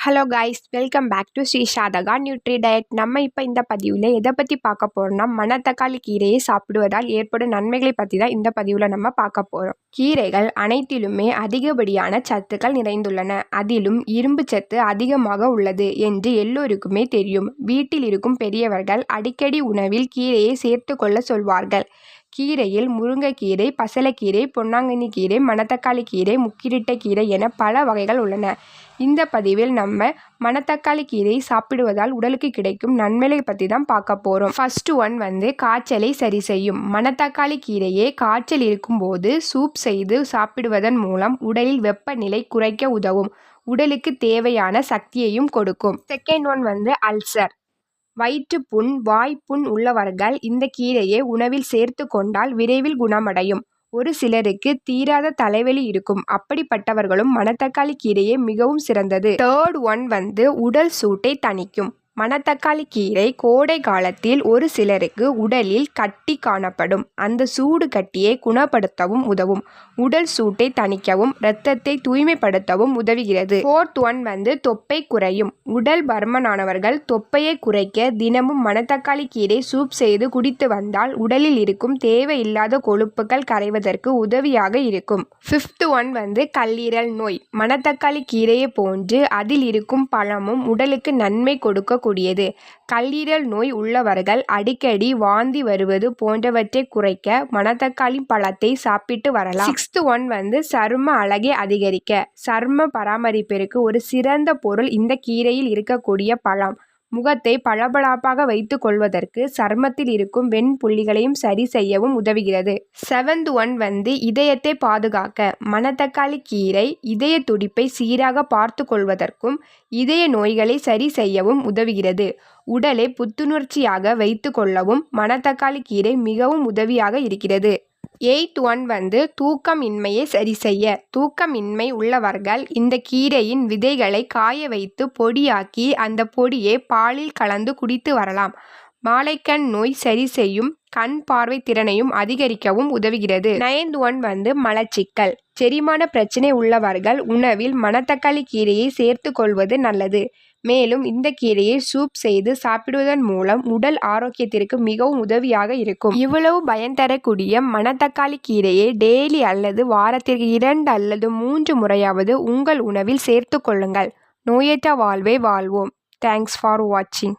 Hello guys, welcome back to Sri Sadhaka nutri diet. நம்ம இப்போ இந்த பதிவில் எதை பற்றி பார்க்க போகிறோம்னா, மணத்தக்காளி கீரையை சாப்பிடுவதால் ஏற்படும் நன்மைகளை பற்றி தான் இந்த பதிவில் நம்ம பார்க்க போகிறோம். கீரைகள் அனைத்திலுமே அதிகப்படியான சத்துக்கள் நிறைந்துள்ளன. அதிலும் இரும்பு சத்து அதிகமாக உள்ளது என்று எல்லோருக்குமே தெரியும். வீட்டில் இருக்கும் பெரியவர்கள் அடிக்கடி உணவில் கீரையை சேர்த்து கொள்ள சொல்வார்கள். கீரையில் முருங்கைக்கீரை, பசலைக்கீரை, பொன்னாங்கண்ணி கீரை, மணத்தக்காளி கீரை, முக்கிரிட்டை கீரை என பல வகைகள் உள்ளன. இந்த பதிவில் நம்ம மணத்தக்காளி கீரையை சாப்பிடுவதால் உடலுக்கு கிடைக்கும் நன்மைகளை பற்றி தான் பார்க்க போகிறோம். ஃபர்ஸ்ட் ஒன் காய்ச்சலை சரி செய்யும். மணத்தக்காளி கீரையை காய்ச்சல் இருக்கும்போது சூப் செய்து சாப்பிடுவதன் மூலம் உடலில் வெப்பநிலை குறைக்க உதவும். உடலுக்கு தேவையான சக்தியையும் கொடுக்கும். Second one ulcer. வயிற்றுப்புண், வாய்ப்புண் உள்ளவர்கள் இந்த கீரையை உணவில் சேர்த்து கொண்டால் விரைவில் குணமடையும். ஒரு சிலருக்கு தீராத தலைவலி இருக்கும். அப்படிப்பட்டவர்களும் மணத்தக்காளி கீரையே மிகவும் சிறந்தது. தேர்ட் ஒன் உடல் சூட்டை தணிக்கும். மணத்தக்காளி கீரை கோடை காலத்தில் ஒரு சிலருக்கு உடலில் கட்டி காணப்படும். அந்த சூடு கட்டியை குணப்படுத்தவும் உதவும். உடல் சூட்டை தணிக்கவும் இரத்தத்தை தூய்மைப்படுத்தவும் உதவுகிறது. ஃபோர்த் ஒன் தொப்பை குறையும். உடல் பருமனானவர்கள் தொப்பையை குறைக்க தினமும் மணத்தக்காளி கீரை சூப் செய்து குடித்து வந்தால் உடலில் இருக்கும் தேவையில்லாத கொழுப்புகள் கரைவதற்கு உதவியாக இருக்கும். ஃபிஃப்த் ஒன் கல்லீரல் நோய். மணத்தக்காளி கீரையை போன்று அதில் இருக்கும் பழமும் உடலுக்கு நன்மை கொடுக்க கூடியது. கல்லீரல் நோய் உள்ளவர்கள் அடிக்கடி வாந்தி வருவது போன்றவற்றை குறைக்க மணத்தக்காளி பழத்தை சாப்பிட்டு வரலாம். சிக்ஸ்த் ஒன் சரும அழகை அதிகரிக்க. சரும பராமரிப்பிற்கு ஒரு சிறந்த பொருள் இந்த கீரையில் இருக்கக்கூடிய பழம். முகத்தை பளபளப்பாக வைத்துக் கொள்வதற்கு சருமத்தில் இருக்கும் வெண்புள்ளிகளையும் சரி செய்யவும் உதவுகிறது. செவன்த் ஒன் இதயத்தை பாதுகாக்க. மணத்தக்காளி கீரை இதய துடிப்பை சீராக பார்த்து கொள்வதற்கும் இதய நோய்களை சரி செய்யவும் உதவுகிறது. உடலை புத்துணர்ச்சியாக வைத்து கொள்ளவும் மணத்தக்காளி கீரை மிகவும் உதவியாக இருக்கிறது. எய்த் ஒன் தூக்கம் இன்மையை சரி செய்ய. தூக்கமின்மை உள்ளவர்கள் இந்த கீரையின் விதைகளை காய வைத்து பொடியாக்கி அந்த பொடியை பாலில் கலந்து குடித்து வரலாம். மாலைக்கண் நோய் சரி செய்யும். கண் பார்வை திறனையும் அதிகரிக்கவும் உதவுகிறது. நைன்த் ஒன் மலச்சிக்கல். செரிமான பிரச்சனை உள்ளவர்கள் உணவில் மணத்தக்காளி கீரையை சேர்த்து கொள்வது நல்லது. மேலும் இந்த கீரையை சூப் செய்து சாப்பிடுவதன் மூலம் உடல் ஆரோக்கியத்திற்கு மிகவும் உதவியாக இருக்கும். இவ்வளவு பயன் தரக்கூடிய மணத்தக்காளி கீரையை டெய்லி அல்லது வாரத்திற்கு 2 அல்லது 3 முறையாவது உங்கள் உணவில் சேர்த்து கொள்ளுங்கள். நோயற்ற வாழ்வை வாழ்வோம். தேங்க்ஸ் ஃபார் வாட்சிங்.